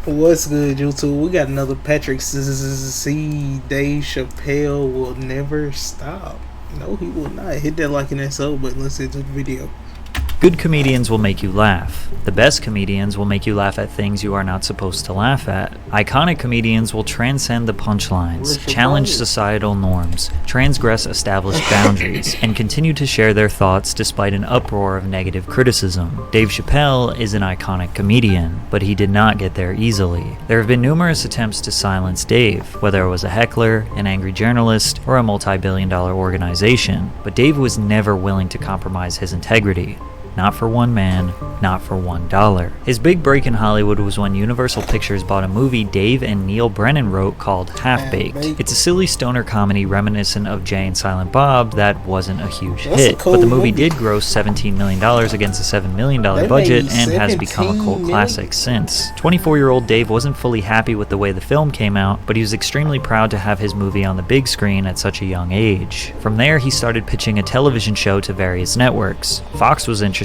What's good, YouTube? We got another Patrick C. Dave Chappelle will never stop. No, he will not. Hit that like and that sub button. Let's get to the video. Good comedians will make you laugh. The best comedians will make you laugh at things you are not supposed to laugh at. Iconic comedians will transcend the punchlines, challenge societal norms, transgress established boundaries, and continue to share their thoughts despite an uproar of negative criticism. Dave Chappelle is an iconic comedian, but he did not get there easily. There have been numerous attempts to silence Dave, whether it was a heckler, an angry journalist, or a multi-billion-dollar organization, but Dave was never willing to compromise his integrity. Not for one man, not for $1. His big break in Hollywood was when Universal Pictures bought a movie Dave and Neil Brennan wrote called Half-Baked. It's a silly stoner comedy reminiscent of Jay and Silent Bob that wasn't a huge hit, but the movie did gross $17 million against a $7 million budget and has become a cult classic since. 24-year-old Dave wasn't fully happy with the way the film came out, but he was extremely proud to have his movie on the big screen at such a young age. From there, he started pitching a television show to various networks. Fox was interested,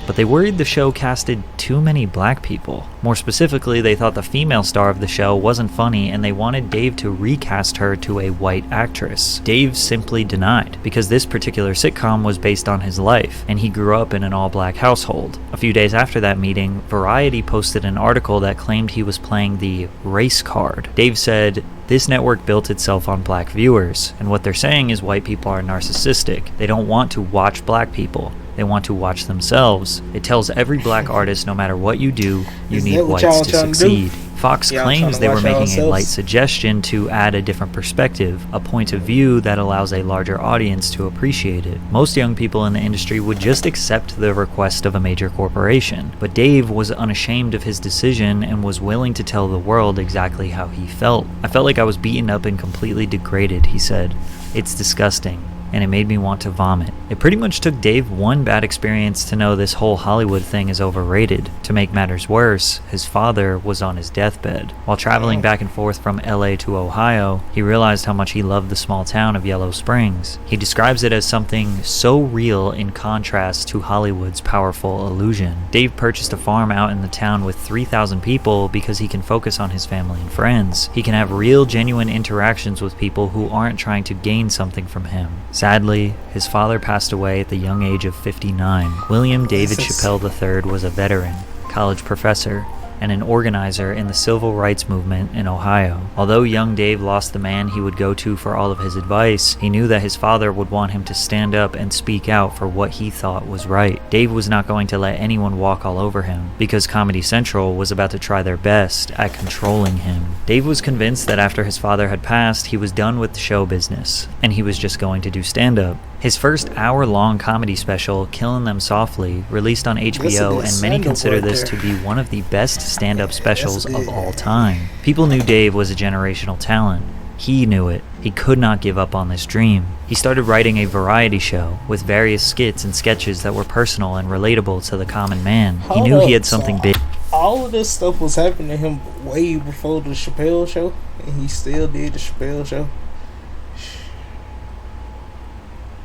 but they worried the show casted too many black people. More specifically, they thought the female star of the show wasn't funny and they wanted Dave to recast her to a white actress. Dave simply denied, because this particular sitcom was based on his life, and he grew up in an all-black household. A few days after that meeting, Variety posted an article that claimed he was playing the race card. Dave said, "This network built itself on black viewers, and what they're saying is white people are narcissistic. They don't want to watch black people. They want to watch themselves. It tells every black artist no matter what you do, you need whites to succeed." Fox claims they were making a light suggestion to add a different perspective, a point of view that allows a larger audience to appreciate it. Most young people in the industry would just accept the request of a major corporation, but Dave was unashamed of his decision and was willing to tell the world exactly how he felt. "I felt like I was beaten up and completely degraded," he said. "It's disgusting, and it made me want to vomit." It pretty much took Dave one bad experience to know this whole Hollywood thing is overrated. To make matters worse, his father was on his deathbed. While traveling back and forth from LA to Ohio, he realized how much he loved the small town of Yellow Springs. He describes it as something so real in contrast to Hollywood's powerful illusion. Dave purchased a farm out in the town with 3,000 people because he can focus on his family and friends. He can have real, genuine interactions with people who aren't trying to gain something from him. Sadly, his father passed away at the young age of 59. William David Chappelle III was a veteran, college professor, and an organizer in the civil rights movement in Ohio. Although young Dave lost the man he would go to for all of his advice, he knew that his father would want him to stand up and speak out for what he thought was right. Dave was not going to let anyone walk all over him, because Comedy Central was about to try their best at controlling him. Dave was convinced that after his father had passed, he was done with the show business, and he was just going to do stand-up. His first hour-long comedy special, Killin' Them Softly, released on HBO, and many consider this to be one of the best stand-up specials of all time. People knew Dave was a generational talent. He knew it. He could not give up on this dream. He started writing a variety show with various skits and sketches that were personal and relatable to the common man. He knew he had something big. All of this stuff was happening to him way before the Chappelle show, and he still did the Chappelle show.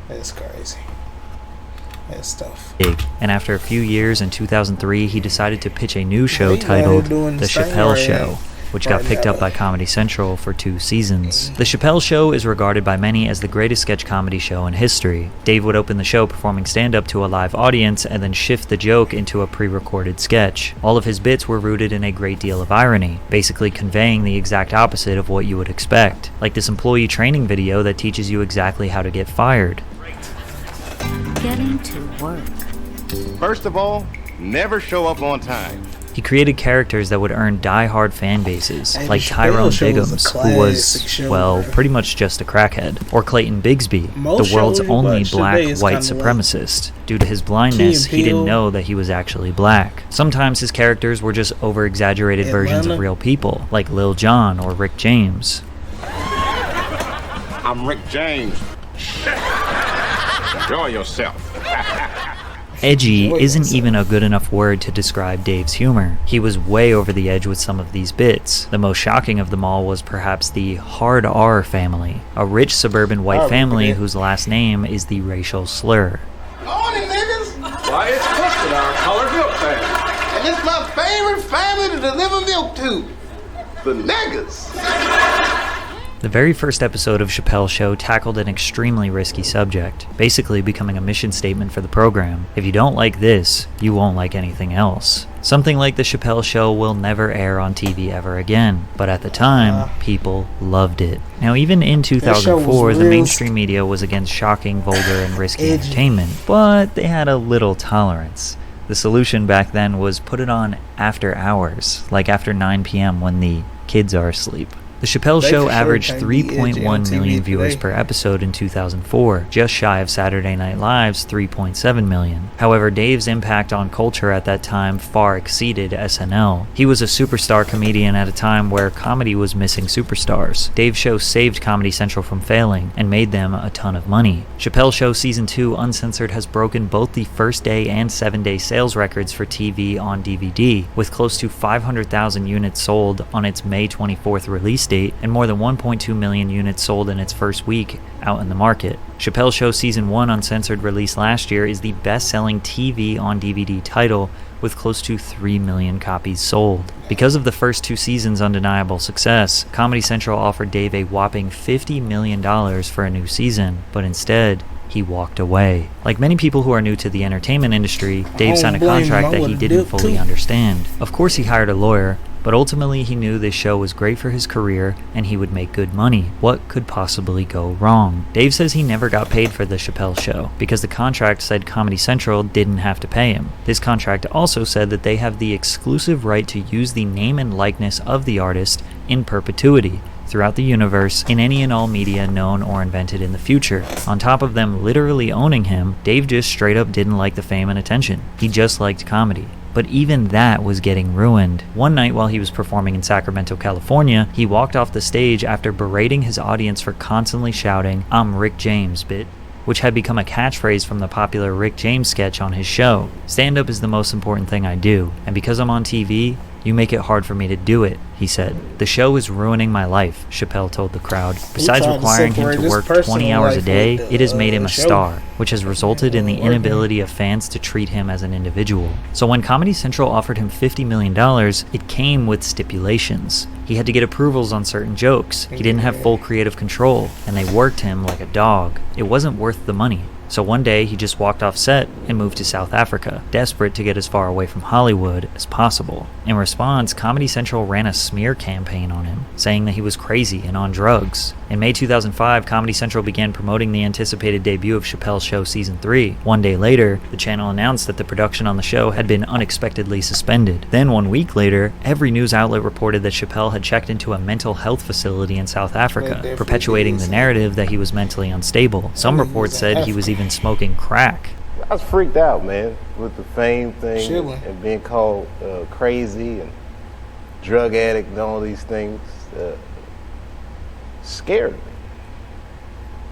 That's crazy. That's tough. And after a few years, in 2003, he decided to pitch a new show titled The Chappelle Show, which got picked up by Comedy Central for 2 seasons. The Chappelle Show is regarded by many as the greatest sketch comedy show in history. Dave would open the show performing stand-up to a live audience and then shift the joke into a pre-recorded sketch. All of his bits were rooted in a great deal of irony, basically conveying the exact opposite of what you would expect, like this employee training video that teaches you exactly how to get fired. Getting to work. First of all, never show up on time. He created characters that would earn die-hard fan bases, like Tyrone Biggums, who was, well, pretty much just a crackhead, or Clayton Bigsby, the world's only black white supremacist. Due to his blindness, he didn't know that he was actually black. Sometimes his characters were just over-exaggerated versions of real people, like Lil Jon or Rick James. I'm Rick James. Enjoy yourself. Edgy isn't even a good enough word to describe Dave's humor. He was way over the edge with some of these bits. The most shocking of them all was perhaps the Hard R family, a rich suburban white family whose last name is the racial slur. Morning, niggas! Why, it's Twisted, our colored milk fan. And it's my favorite every family to deliver milk to. The niggas. The very first episode of Chappelle's Show tackled an extremely risky subject, basically becoming a mission statement for the program. If you don't like this, you won't like anything else. Something like the Chappelle Show will never air on TV ever again, but at the time, people loved it. Now, even in 2004, the mainstream media was against shocking, vulgar, and risky entertainment, but they had a little tolerance. The solution back then was put it on after hours, like after 9 p.m. when the kids are asleep. The Chappelle Show averaged 3.1 million viewers per episode in 2004, just shy of Saturday Night Live's 3.7 million. However, Dave's impact on culture at that time far exceeded SNL. He was a superstar comedian at a time where comedy was missing superstars. Dave's show saved Comedy Central from failing and made them a ton of money. Chappelle Show Season 2 Uncensored has broken both the first day and 7-day sales records for TV on DVD, with close to 500,000 units sold on its May 24th release date and more than 1.2 million units sold in its first week out in the market. Chappelle Show Season 1 Uncensored, released last year, is the best-selling TV on DVD title with close to 3 million copies sold. Because of the first 2 seasons' undeniable success, Comedy Central offered Dave a whopping $50 million for a new season, but instead, he walked away. Like many people who are new to the entertainment industry, Dave signed a contract that he didn't fully understand. Of course, he hired a lawyer, but ultimately he knew this show was great for his career and he would make good money. What could possibly go wrong? Dave says he never got paid for the Chappelle Show because the contract said Comedy Central didn't have to pay him. This contract also said that they have the exclusive right to use the name and likeness of the artist in perpetuity throughout the universe in any and all media known or invented in the future. On top of them literally owning him, Dave just straight up didn't like the fame and attention. He just liked comedy. But even that was getting ruined. One night while he was performing in Sacramento, California, he walked off the stage after berating his audience for constantly shouting, "I'm Rick James, bitch," which had become a catchphrase from the popular Rick James sketch on his show. Stand-up is the most important thing I do, and because I'm on TV, you make it hard for me to do it, he said. The show is ruining my life, Chappelle told the crowd. Besides requiring him to work 20 hours a day, it has made him a star, which has resulted in the inability of fans to treat him as an individual. So when Comedy Central offered him $50 million, it came with stipulations. He had to get approvals on certain jokes. He didn't have full creative control, and they worked him like a dog. It wasn't worth the money. So one day, he just walked off set and moved to South Africa, desperate to get as far away from Hollywood as possible. In response, Comedy Central ran a smear campaign on him, saying that he was crazy and on drugs. In May 2005, Comedy Central began promoting the anticipated debut of Chappelle's Show Season 3. One day later, the channel announced that the production on the show had been unexpectedly suspended. Then 1 week later, every news outlet reported that Chappelle had checked into a mental health facility in South Africa, perpetuating the narrative that he was mentally unstable. Some reports said he was even smoking crack. I was freaked out, man, with the fame thing and being called crazy and drug addict and all these things. Scared me.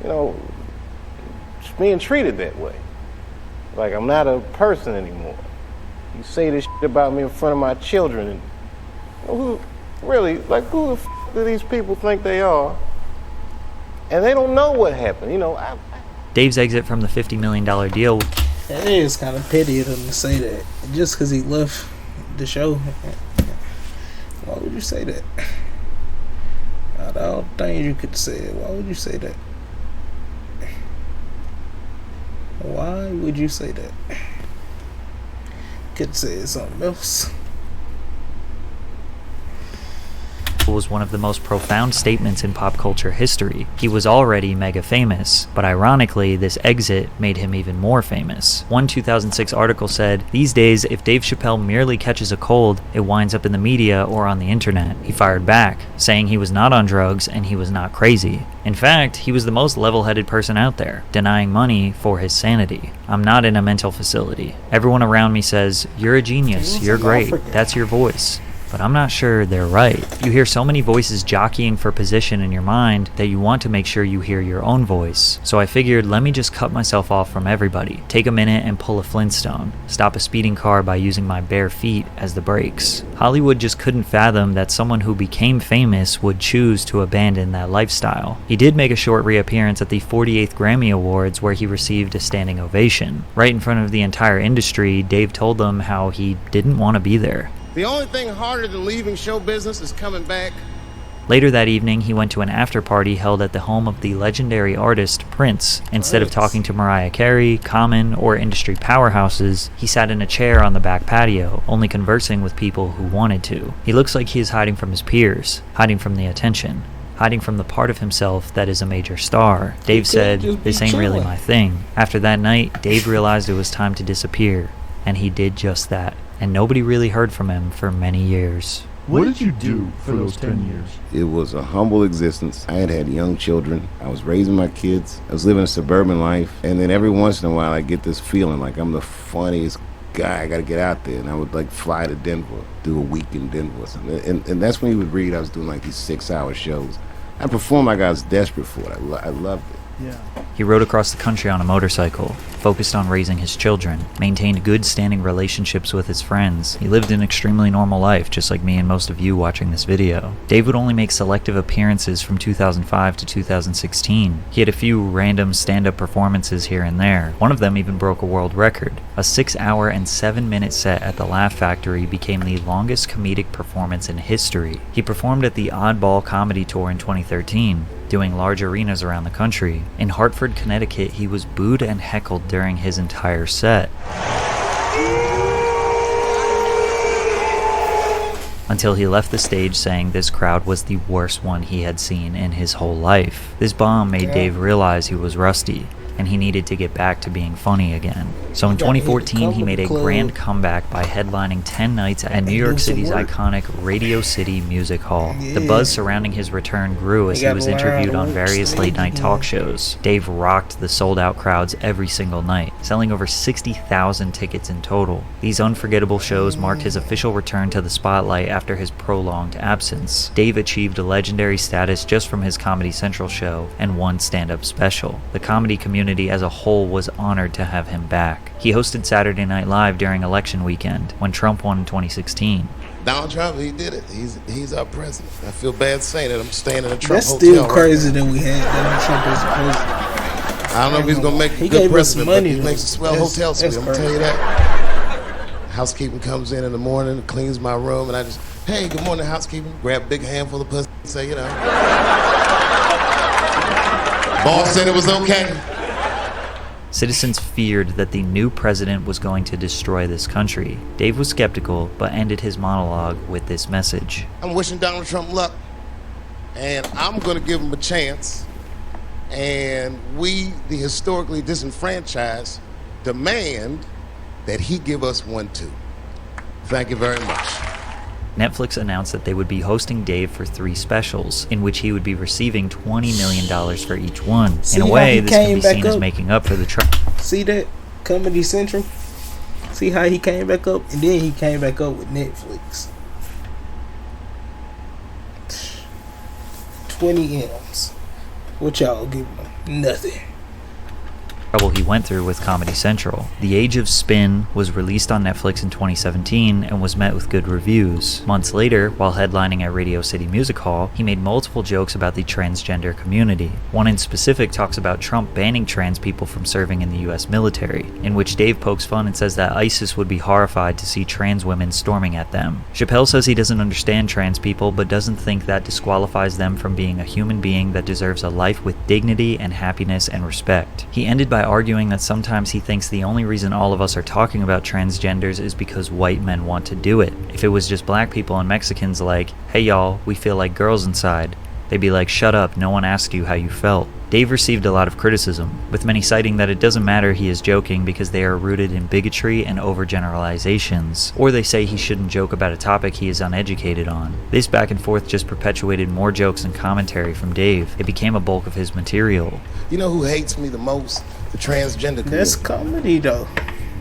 You know, just being treated that way. Like I'm not a person anymore. You say this shit about me in front of my children, and who the f do these people think they are? And they don't know what happened, you know. Dave's exit from the $50 million deal. It is kind of petty of him to say that just because he left the show. Why would you say that? Out of all the things you could say, why would you say that? Why would you say that? Could say something else. Was one of the most profound statements in pop culture history. He was already mega famous, but ironically, this exit made him even more famous. One 2006 article said, "These days, if Dave Chappelle merely catches a cold, it winds up in the media or on the internet." He fired back, saying he was not on drugs and he was not crazy. In fact, he was the most level-headed person out there, denying money for his sanity. "I'm not in a mental facility. Everyone around me says, 'You're a genius, you're great, that's your voice.' But I'm not sure they're right." You hear so many voices jockeying for position in your mind that you want to make sure you hear your own voice. So I figured, let me just cut myself off from everybody, take a minute and pull a Flintstone, stop a speeding car by using my bare feet as the brakes. Hollywood just couldn't fathom that someone who became famous would choose to abandon that lifestyle. He did make a short reappearance at the 48th Grammy Awards where he received a standing ovation. Right in front of the entire industry, Dave told them how he didn't want to be there. The only thing harder than leaving show business is coming back. Later that evening, he went to an after-party held at the home of the legendary artist Prince. Instead of talking to Mariah Carey, Common, or industry powerhouses, he sat in a chair on the back patio, only conversing with people who wanted to. He looks like he is hiding from his peers, hiding from the attention, hiding from the part of himself that is a major star. Dave said, "This ain't really my thing." After that night, Dave realized it was time to disappear, and he did just that. And nobody really heard from him for many years. What did you do for those 10 years? It was a humble existence. I had young children. I was raising my kids. I was living a suburban life. And then every once in a while I get this feeling like I'm the funniest guy. I got to get out there. And I would like fly to Denver, do a week in Denver or something. And that's when you would read I was doing like these 6-hour shows. I performed like I was desperate for it. I loved it. Yeah. He rode across the country on a motorcycle, focused on raising his children, maintained good standing relationships with his friends. He lived an extremely normal life, just like me and most of you watching this video. Dave would only make selective appearances from 2005 to 2016. He had a few random stand-up performances here and there. One of them even broke a world record. A 6-hour and 7-minute set at the Laugh Factory became the longest comedic performance in history. He performed at the Oddball Comedy Tour in 2013, doing large arenas around the country. In Hartford, Connecticut, he was booed and heckled during his entire set, until he left the stage saying this crowd was the worst one he had seen in his whole life. This bomb made Dave realize he was rusty, and he needed to get back to being funny again. So in 2014, he made a grand comeback by headlining 10 nights at New York City's iconic Radio City Music Hall. The buzz surrounding his return grew as he was interviewed on various late-night talk shows. Dave rocked the sold-out crowds every single night, selling over 60,000 tickets in total. These unforgettable shows marked his official return to the spotlight after his prolonged absence. Dave achieved a legendary status just from his Comedy Central show and one stand-up special. The comedy community as a whole was honored to have him back. He hosted Saturday Night Live during election weekend when Trump won in 2016. Donald Trump, he did it. He's our president. I feel bad saying it. I'm staying in a Trump That's hotel. still crazy that we had Donald Trump as president. I don't know if he's gonna make a He good gave us president, money, but he makes a swell That's- hotel suite. that's I'm gonna tell you crazy. that. Housekeeping comes in the morning, cleans my room, and I just, hey, good morning, housekeeping. Grab a big handful of pussy, and say, boss said it was okay. Citizens feared that the new president was going to destroy this country. Dave was skeptical, but ended his monologue with this message. I'm wishing Donald Trump luck, and I'm going to give him a chance. And we, the historically disenfranchised, demand that he give us one too. Thank you very much. Netflix announced that they would be hosting Dave for 3 specials, in which he would be receiving $20 million for each one. See In a how way, he this can came be back seen as up? making up for the See that? Comedy Central? See how he came back up? And then he came back up with Netflix. 20 M's. What y'all give him? Nothing. trouble he went through with Comedy Central. The Age of Spin was released on Netflix in 2017 and was met with good reviews. Months later, while headlining at Radio City Music Hall, he made multiple jokes about the transgender community. One in specific talks about Trump banning trans people from serving in the US military, in which Dave pokes fun and says that ISIS would be horrified to see trans women storming at them. Chappelle says he doesn't understand trans people, but doesn't think that disqualifies them from being a human being that deserves a life with dignity and happiness and respect. He ended by arguing that sometimes he thinks the only reason all of us are talking about transgenders is because white men want to do it. If it was just black people and Mexicans like, hey y'all, we feel like girls inside, they'd be like, shut up, no one asked you how you felt. Dave received a lot of criticism, with many citing that it doesn't matter he is joking because they are rooted in bigotry and overgeneralizations, or they say he shouldn't joke about a topic he is uneducated on. This back and forth just perpetuated more jokes and commentary from Dave. It became a bulk of his material. You know who hates me the most? The transgender community. That's comedy though.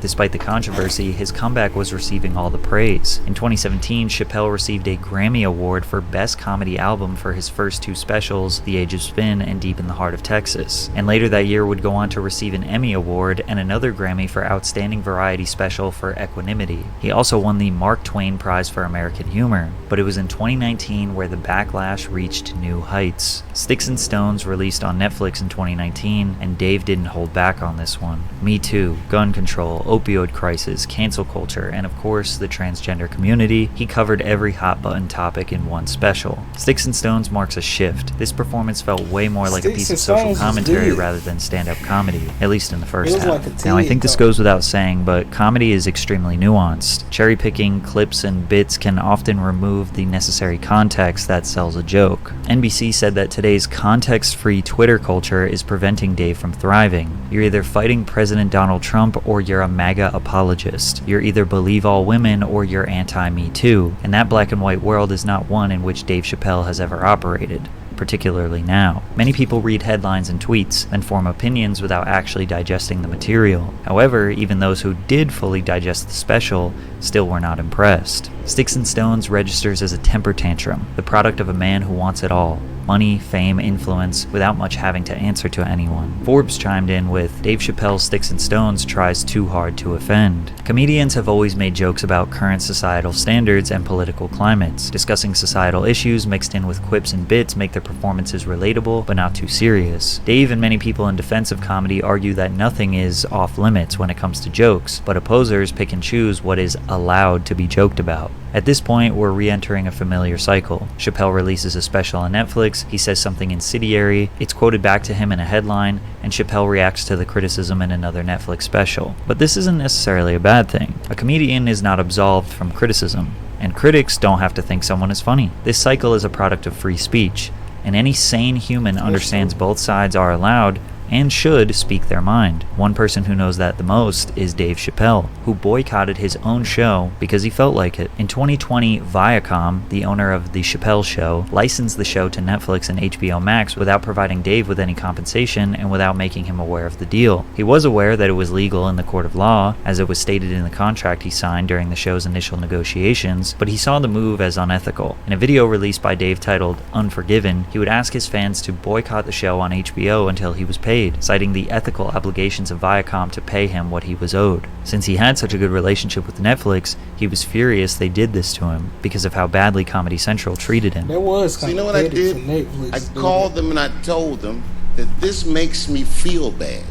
Despite the controversy, his comeback was receiving all the praise. In 2017, Chappelle received a Grammy Award for Best Comedy Album for his first two specials, The Age of Spin and Deep in the Heart of Texas, and later that year would go on to receive an Emmy Award and another Grammy for Outstanding Variety Special for Equanimity. He also won the Mark Twain Prize for American Humor, but it was in 2019 where the backlash reached new heights. Sticks and Stones released on Netflix in 2019, and Dave didn't hold back on this one. Me Too, gun control, opioid crisis, cancel culture, and of course, the transgender community. He covered every hot-button topic in one special. Sticks and Stones marks a shift. This performance felt way more like a piece of social commentary rather than stand-up comedy, at least in the first half. Now, I think this goes without saying, but comedy is extremely nuanced. Cherry-picking clips and bits can often remove the necessary context that sells a joke. NBC said that today's context-free Twitter culture is preventing Dave from thriving. You're either fighting President Donald Trump or you're a MAGA apologist. You're either believe all women or you're anti-Me Too, and that black and white world is not one in which Dave Chappelle has ever operated, particularly now. Many people read headlines and tweets and form opinions without actually digesting the material. However, even those who did fully digest the special still were not impressed. Sticks and Stones registers as a temper tantrum, the product of a man who wants it all: money, fame, influence, without much having to answer to anyone. Forbes chimed in with, Dave Chappelle's Sticks and Stones tries too hard to offend. Comedians have always made jokes about current societal standards and political climates. Discussing societal issues mixed in with quips and bits make their performances relatable, but not too serious. Dave and many people in defense of comedy argue that nothing is off limits when it comes to jokes, but opposers pick and choose what is allowed to be joked about. At this point, we're re-entering a familiar cycle. Chappelle releases a special on Netflix, he says something incendiary, it's quoted back to him in a headline, and Chappelle reacts to the criticism in another Netflix special. But this isn't necessarily a bad thing. A comedian is not absolved from criticism, and critics don't have to think someone is funny. This cycle is a product of free speech, and any sane human understands both sides are allowed and should speak their mind. One person who knows that the most is Dave Chappelle, who boycotted his own show because he felt like it. In 2020, Whoiscam, the owner of The Chappelle Show, licensed the show to Netflix and HBO Max without providing Dave with any compensation and without making him aware of the deal. He was aware that it was legal in the court of law, as it was stated in the contract he signed during the show's initial negotiations, but he saw the move as unethical. In a video released by Dave titled Unforgiven, he would ask his fans to boycott the show on HBO until he was paid, citing the ethical obligations of Viacom to pay him what he was owed. Since he had such a good relationship with Netflix, he was furious they did this to him because of how badly Comedy Central treated him. There was so you know what I did? I called them and I told them that this makes me feel bad.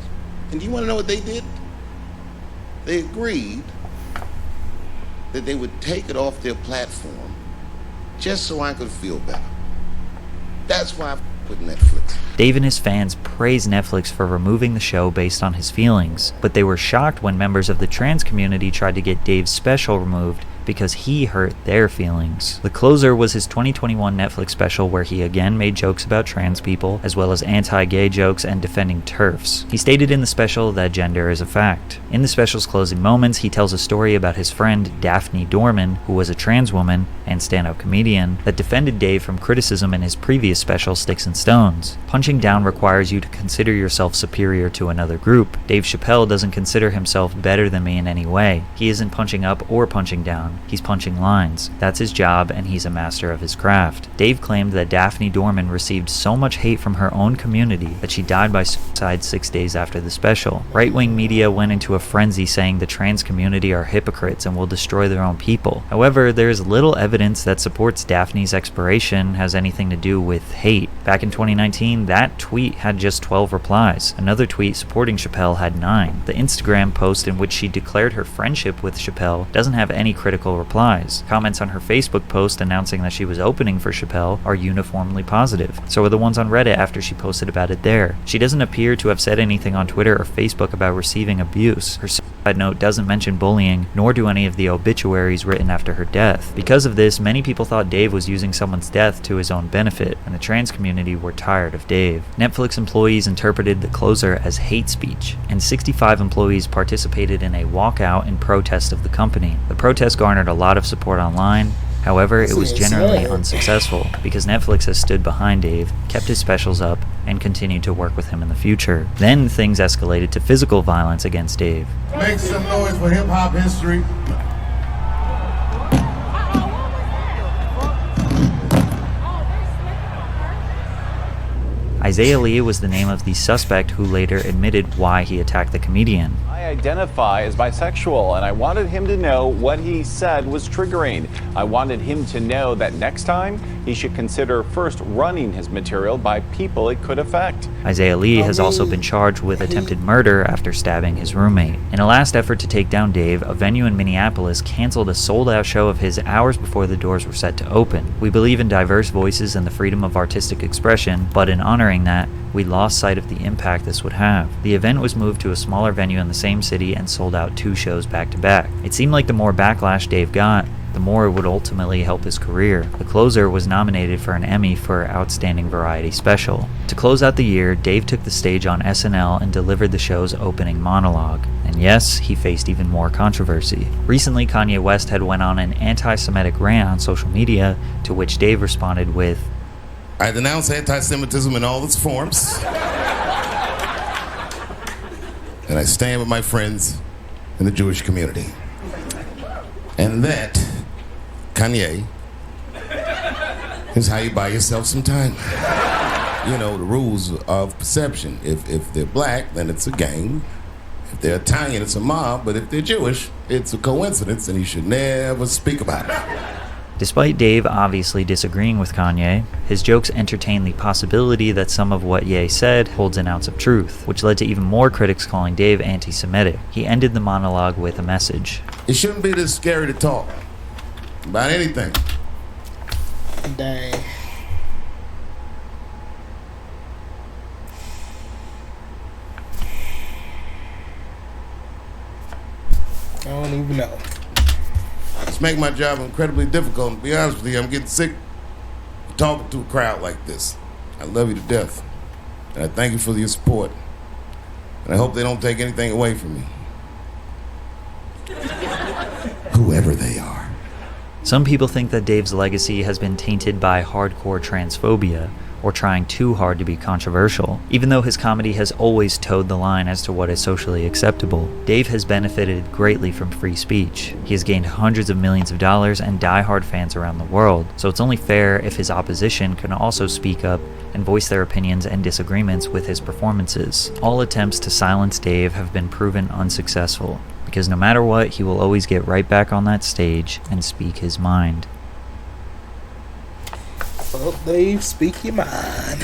And do you want to know what they did? They agreed that they would take it off their platform just so I could feel better. That's why I with Netflix. Dave and his fans praised Netflix for removing the show based on his feelings, but they were shocked when members of the trans community tried to get Dave's special removed because he hurt their feelings. The Closer was his 2021 Netflix special where he again made jokes about trans people, as well as anti-gay jokes and defending TERFs. He stated in the special that gender is a fact. In the special's closing moments, he tells a story about his friend Daphne Dorman, who was a trans woman and stand-up comedian, that defended Dave from criticism in his previous special, Sticks and Stones. Punching down requires you to consider yourself superior to another group. Dave Chappelle doesn't consider himself better than me in any way. He isn't punching up or punching down. He's punching lines. That's his job, and he's a master of his craft. Dave claimed that Daphne Dorman received so much hate from her own community that she died by suicide 6 days after the special. Right-wing media went into a frenzy saying the trans community are hypocrites and will destroy their own people. However, there is little evidence that supports Daphne's expiration has anything to do with hate. Back in 2019, that tweet had just 12 replies. Another tweet supporting Chappelle had 9. The Instagram post in which she declared her friendship with Chappelle doesn't have any critical replies. Comments on her Facebook post announcing that she was opening for Chappelle are uniformly positive. So are the ones on Reddit after she posted about it there. She doesn't appear to have said anything on Twitter or Facebook about receiving abuse. Her suicide note doesn't mention bullying, nor do any of the obituaries written after her death. Because of this, many people thought Dave was using someone's death to his own benefit, and the trans community were tired of Dave. Netflix employees interpreted The Closer as hate speech, and 65 employees participated in a walkout in protest of the company. The protest garnered a lot of support online. However, it was generally unsuccessful because Netflix has stood behind Dave, kept his specials up, and continued to work with him in the future. Then things escalated to physical violence against Dave. Make some noise for hip-hop history. Isaiah Lee was the name of the suspect who later admitted why he attacked the comedian. I identify as bisexual, and I wanted him to know what he said was triggering. I wanted him to know that next time he should consider first running his material by people it could affect. Isaiah Lee has also been charged with attempted murder after stabbing his roommate. In a last effort to take down Dave, a venue in Minneapolis canceled a sold-out show of his hours before the doors were set to open. We believe in diverse voices and the freedom of artistic expression, but in honoring that, we lost sight of the impact this would have. The event was moved to a smaller venue in the same city and sold out 2 shows back-to-back. It seemed like the more backlash Dave got, the more it would ultimately help his career. The Closer was nominated for an Emmy for Outstanding Variety Special. To close out the year, Dave took the stage on SNL and delivered the show's opening monologue. And yes, he faced even more controversy. Recently, Kanye West had went on an anti-Semitic rant on social media, to which Dave responded with, I denounce anti-Semitism in all its forms. And I stand with my friends in the Jewish community. And that, Kanye, is how you buy yourself some time. You know, the rules of perception. If they're black, then it's a gang. If they're Italian, it's a mob. But if they're Jewish, it's a coincidence, and you should never speak about it. Despite Dave obviously disagreeing with Kanye, his jokes entertain the possibility that some of what Ye said holds an ounce of truth, which led to even more critics calling Dave anti-Semitic. He ended the monologue with a message. It shouldn't be this scary to talk about anything. Dang. I don't even know. It's making my job incredibly difficult. And to be honest with you, I'm getting sick of talking to a crowd like this. I love you to death. And I thank you for your support. And I hope they don't take anything away from me. Whoever they are. Some people think that Dave's legacy has been tainted by hardcore transphobia, or trying too hard to be controversial. Even though his comedy has always towed the line as to what is socially acceptable, Dave has benefited greatly from free speech. He has gained hundreds of millions of dollars and die-hard fans around the world, so it's only fair if his opposition can also speak up and voice their opinions and disagreements with his performances. All attempts to silence Dave have been proven unsuccessful, because no matter what, he will always get right back on that stage and speak his mind. Well, Dave, speak your mind.